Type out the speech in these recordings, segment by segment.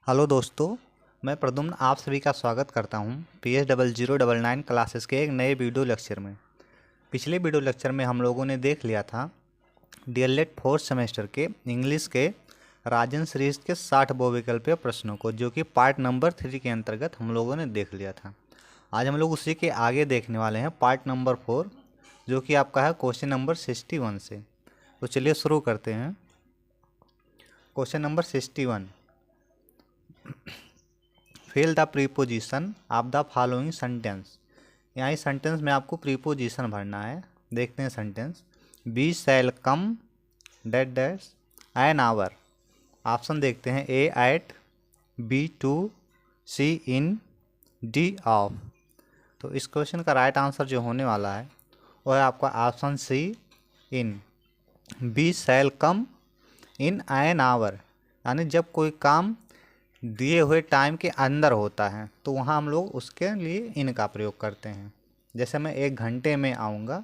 Hello दोस्तों, मैं प्रद्युम्न आप सभी का स्वागत करता हूं PS0099 क्लासेस के एक नए वीडियो लेक्चर में। पिछले वीडियो लेक्चर में हम लोगों ने देख लिया था डीएलएड फोर्थ सेमेस्टर के इंग्लिश के राजन सीरीज के 60 बहुविकल्पीय प्रश्नों को, जो कि पार्ट नंबर 3 के अंतर्गत हम लोगों ने देख लिया था। आज हम लोग उसी के आगे देखने वाले हैं पार्ट नंबर 4, जो कि आपका है क्वेश्चन नंबर 61 से। तो चलिए शुरू करते हैं। Question number 61, fill the preposition of the following sentence. यहाँ इस सेंटेंस में आपको प्रीपोजिशन भरना है। देखते हैं sentence. B shall come that dash an hour. Option देखते हैं। A at, B to, C in, D of. तो इस क्वेश्चन का राइट आंसर जो होने वाला है वो है आपका option C, in. Be shall come in an hour, यानी जब कोई काम दिए हुए टाइम के अंदर होता है तो वहाँ हम लोग उसके लिए इन का प्रयोग करते हैं। जैसे मैं 1 घंटे में आऊँगा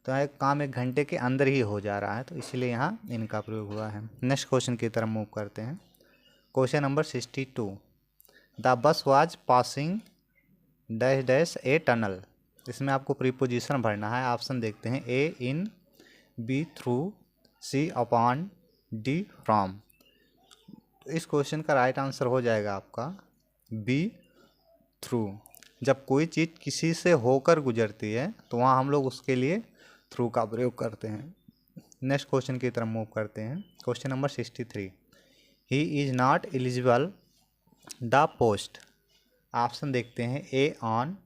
तो एक काम 1 घंटे के अंदर ही हो जा रहा है, तो इसलिए यहाँ इन का प्रयोग हुआ है। नेक्स्ट क्वेश्चन की तरफ मूव करते हैं। Question number 62, the bus was passing dash dash a tunnel. इसमें आपको प्रीपोजिशन भरना है। ऑप्शन देखते हैं। A in, B through, C upon, D from. इस क्वेश्चन का राइट आंसर हो जाएगा आपका बी थ्रू। जब कोई चीज़ किसी से होकर गुजरती है तो वहाँ हम लोग उसके लिए थ्रू का प्रयोग करते हैं। नेक्स्ट क्वेश्चन की तरफ मूव करते हैं। Question number 63, he is not eligible the post. Option देखते हैं। A on,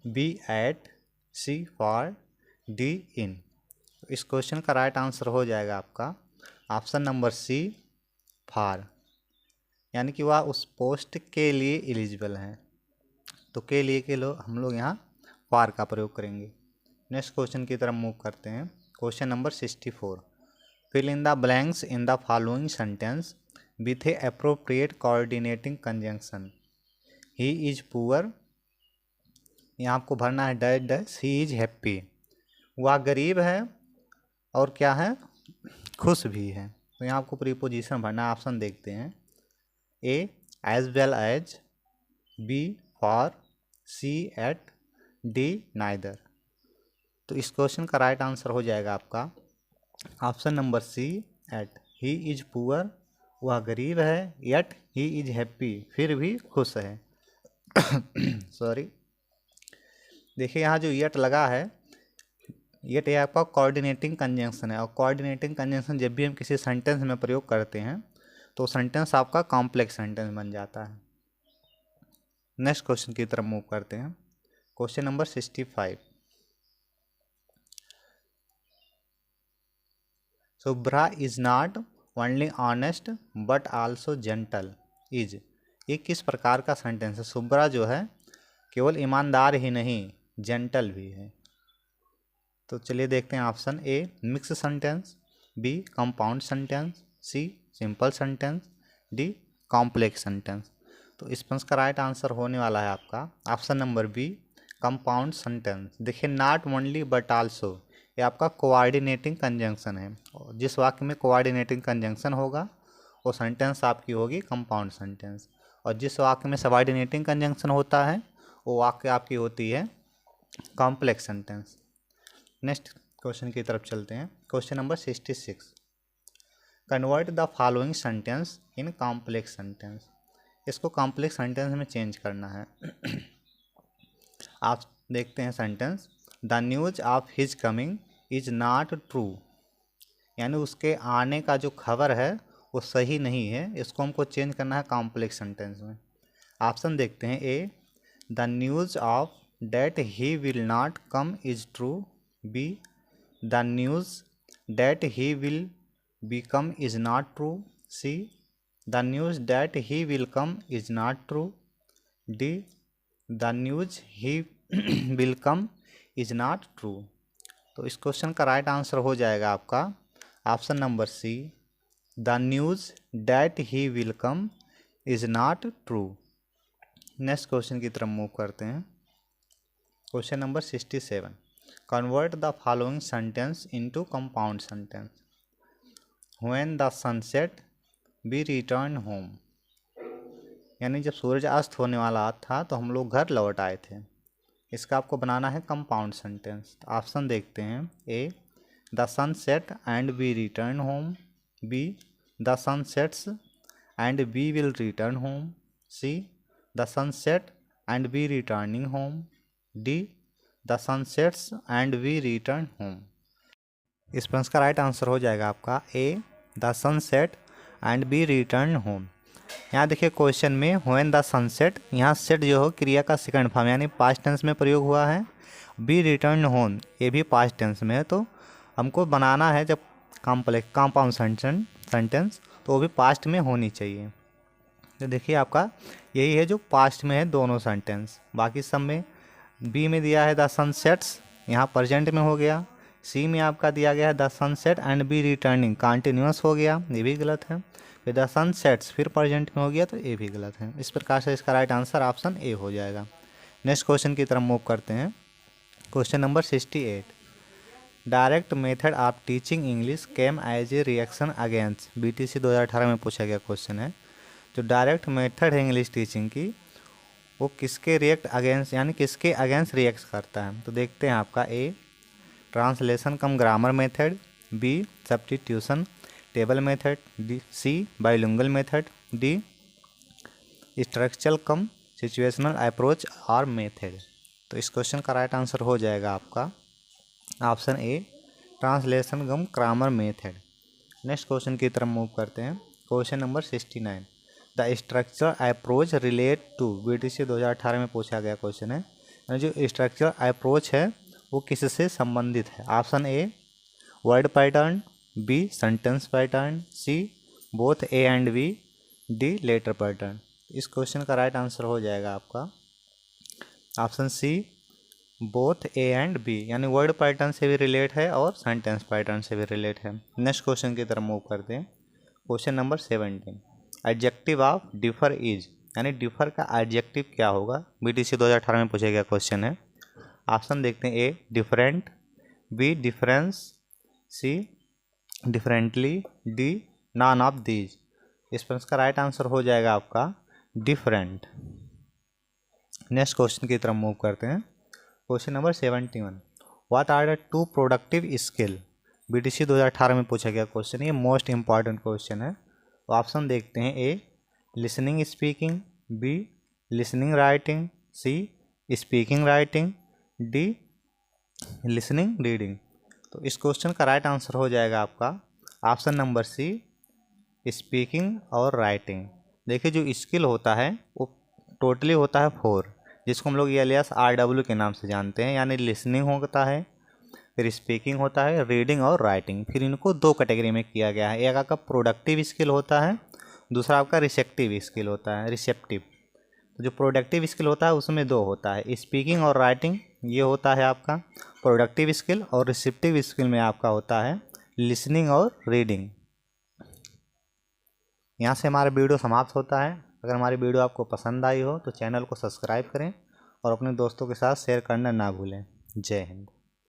B at, C for, D in. इस क्वेश्चन का राइट आंसर हो जाएगा आपका ऑप्शन नंबर सी, फॉर। यानी कि वह उस पोस्ट के लिए एलिजिबल हैं, तो के लिए के हम लोग यहाँ फॉर का प्रयोग करेंगे। नेक्स्ट क्वेश्चन की तरफ मूव करते हैं। Question number 64, fill in the blanks in the following sentence with a appropriate coordinating conjunction. He is poor, यहाँ आपको भरना है dash dash. He is happy, वह गरीब है और क्या है, खुश भी है। तो यहाँ आपको प्रीपोजिशन भरना है। ऑप्शन देखते हैं। A as well as, B for, C at, D neither. तो इस क्वेश्चन का राइट आंसर हो जाएगा आपका option number C, at. He is poor, वह गरीब है, यट ही इज हैप्पी, फिर भी खुश है। सॉरी, देखिए यहाँ जो यट लगा है, यट ये आपका कोऑर्डिनेटिंग कंजंक्शन है। और कोऑर्डिनेटिंग कंजंक्शन जब भी हम किसी सेंटेंस में प्रयोग करते हैं तो सेंटेंस आपका कॉम्प्लेक्स सेंटेंस बन जाता है। नेक्स्ट क्वेश्चन की तरफ मूव करते हैं। Question number 65, Shubhra is not only honest but also gentle is. ये किस प्रकार का सेंटेंस है? शुभ्रा जो है केवल ईमानदार ही नहीं, जेंटल भी है। तो चलिए देखते हैं। Option A mix sentence, B compound sentence, C simple sentence, D complex sentence. तो इस पर का राइट आंसर होने वाला है आपका option number B, compound sentence. देखिए नॉट ओनली बट आल्सो, ये आपका कोऑर्डिनेटिंग कंजंक्शन है। और जिस वाक्य में कोऑर्डिनेटिंग कंजंक्शन होगा वो सेंटेंस आपकी होगी कंपाउंड सेंटेंस। और जिस वाक्य में सबऑर्डिनेटिंग कंजंक्शन होता है वो वाक्य आपकी होती है कॉम्प्लेक्स सेंटेंस। नेक्स्ट क्वेश्चन की तरफ चलते हैं। Question number 66, convert the following sentence in complex sentence. इसको कॉम्प्लेक्स सेंटेंस में चेंज करना है। आप देखते हैं sentence. The news of his coming is not true, यानी उसके आने का जो खबर है वो सही नहीं है। इसको हमको चेंज करना है कॉम्प्लेक्स सेंटेंस में। ऑप्शन देखते हैं। A the news of that he will not come is true, B the news that he will become is not true, C the news that he will come is not true, D the news he will come is not true। तो इस question का right answer हो जाएगा आपका option number C, the news that he will come is not true. Next question की तरफ move करते हैं। Question number 67, convert the following sentence into compound sentence. When the sun set, we return home। यानी जब सूरज अस्त होने वाला था तो हम लोग घर लौट आए थे। इसका आपको बनाना है कंपाउंड सेंटेंस। ऑप्शन देखते हैं। A, the sun set and we return home. B, the sun sets and we will return home. C, the sun set and we returning home. D, the sun sets and we return home. इस प्रश्न का right answer हो जाएगा आपका A, the sun set and we return home. यहाँ देखिए question में when the sunset, यहाँ सेट जो हो क्रिया का सेकंड फॉर्म यानी पास्ट टेंस में प्रयोग हुआ है। बी रिटर्न होम ये भी पास्ट टेंस में है। तो हमको बनाना है जब कंपाउंड सेंटेंस तो वो भी पास्ट में होनी चाहिए। तो देखिए आपका यही है जो पास्ट में है दोनों सेंटेंस। बाकी सब में बी में दिया है द सनसेट्स, यहाँ प्रेजेंट में हो गया। सी में आपका दिया गया है the sunset and B returning, continuous हो गया, ये भी गलत है। फिर द सन सेट्स फिर प्रेजेंट में हो गया तो ये भी गलत है। इस प्रकार से इसका राइट आंसर ऑप्शन ए हो जाएगा। नेक्स्ट क्वेश्चन की तरफ मूव करते हैं। Question number 68, direct method of teaching English came as a reaction against, BTC 2018 में पूछा गया क्वेश्चन है। जो डायरेक्ट मेथड है इंग्लिश टीचिंग की वो किसके रिएक्ट अगेंस्ट यानी किसके अगेंस्ट रिएक्ट करता है। तो देखते हैं आपका A, translation cum grammar method. B, substitution table method. D, C, bilingual method. D, structural cum situational approach और मेथड। तो इस क्वेश्चन का राइट आंसर हो जाएगा आपका option A, translation cum grammar method. Next question की तरफ मूव करते हैं। Question number 69, the structural approach relate to, BTC 2018 में पूछा गया क्वेश्चन है। जो स्ट्रक्चरल अप्रोच है वो किससे संबंधित है। Option A, word pattern. B, sentence pattern. C, both A and B. D, letter pattern. इस क्वेश्चन का राइट आंसर हो जाएगा आपका option C, both A and B, यानी वर्ड पैटर्न से भी रिलेट है और सेंटेंस पैटर्न से भी रिलेट है। नेक्स्ट क्वेश्चन की तरफ मूव करते हैं। Question number 17, adjective of differ is, यानी डिफर का एडजेक्टिव क्या होगा। BTC 2018 में पूछा गया क्वेश्चन है। ऑप्शन देखते हैं। A, different. B, difference. C, differently. D, none of these. इस प्रश्न का राइट आंसर हो जाएगा आपका डिफरेंट। नेक्स्ट क्वेश्चन की तरफ मूव करते हैं। Question number 71, what are the two productive skill. BTC 2018 में पूछा गया क्वेश्चन, ये मोस्ट इंपॉर्टेंट क्वेश्चन है। तो ऑप्शन देखते हैं। A, listening speaking. B, listening writing. C, speaking writing. D, listening reading. तो इस क्वेश्चन का राइट आंसर हो जाएगा आपका ऑप्शन नंबर सी, स्पीकिंग और राइटिंग। देखिए जो स्किल होता है वो टोटली होता है 4, जिसको हम लोग एलियास RW के नाम से जानते हैं। यानी लिसनिंग होता है, फिर स्पीकिंग होता है, रीडिंग और राइटिंग। फिर इनको 2 कैटेगरी में किया गया है। एक आपका प्रोडक्टिव स्किल होता है, दूसरा आपका रिसेप्टिव स्किल होता है, रिसेप्टिव। तो जो प्रोडक्टिव स्किल होता है उसमें 2 होता है, स्पीकिंग और राइटिंग, ये होता है आपका प्रोडक्टिव स्किल। और रिसेप्टिव स्किल में आपका होता है लिसनिंग और रीडिंग। यहाँ से हमारा वीडियो समाप्त होता है। अगर हमारी वीडियो आपको पसंद आई हो तो चैनल को सब्सक्राइब करें और अपने दोस्तों के साथ शेयर करना ना भूलें। जय हिंद।